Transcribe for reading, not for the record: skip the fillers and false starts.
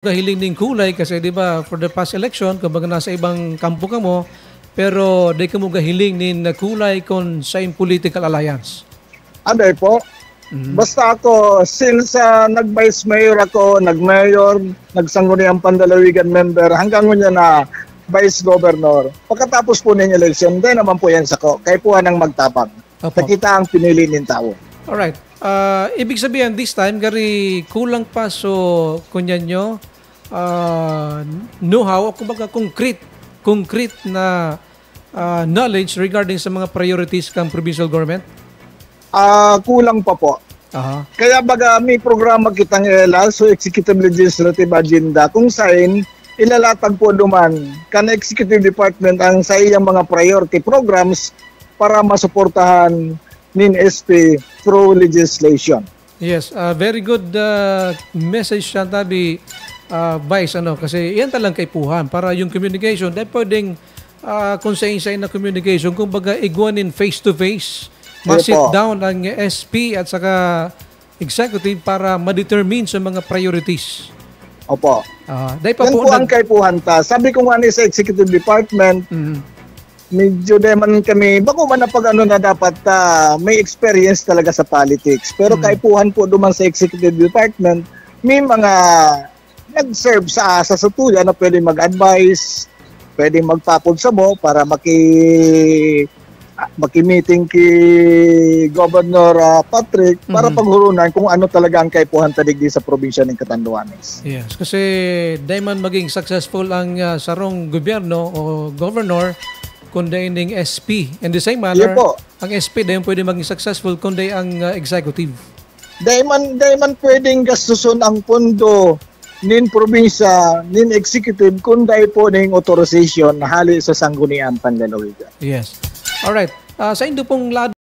Kahiling ning kulay kasi di ba for the past election kumbaga nasa ibang kampo ka mo pero di ka mo gahiling nin kulay kon same political alliance. Aday po. Basta ako, since nag-vice mayor ako, nag-mayor, nagsangguniang Pandalawigan member, hanggang ngayon na vice governor. Pagkatapos po ng election, di naman po yan sako. Kaya po ang magtapang. Nakita ang pinili ng tao. Alright. Ibig sabihin this time, gari kulang pa so kunyan nyo, know-how, kumbaga concrete na knowledge regarding sa mga priorities kang provincial government? Kulang pa po. Kaya baga may programa kitang ELA, so Executive Legislative Agenda, kung saan ilalatag po duman kan Executive Department ang sa iyang mga priority programs para masuportahan nin SP through legislation. Yes, very good message yan tabi, Vice, kasi yan talang kaipuhan para yung communication, dahil pwedeng kung sa na communication, kung baga iguanin face-to-face, ma-sit down ang SP at saka executive para ma-determine sa mga priorities. Opo. Yan po ang kaipuhan ta. Sabi ko nga ni sa Executive Department, medyo deman kami, bako man na pag na dapat may experience talaga sa politics. Pero kaipuhan po duman sa Executive Department, may mga nag-serve sa tuya na pwede mag-advise, pwede magpapod sa mo para maki-meeting kay Governor Patrick para paghurunan kung ano talaga ang kaipuhan tadigdi sa probinsya ng Catanduanes. Yes, kasi dahil man maging successful ang sarong gobyerno o governor kundi ng SP. In the same manner, ang SP dahil pwede maging successful kundi ang executive. Dahil man pwedeng gastuson ang pondo nin probinsya, nin executive kundi po ning authorization na hali sa sangguniang Pandalawigan. Yes. Alright. Sa indo pong lado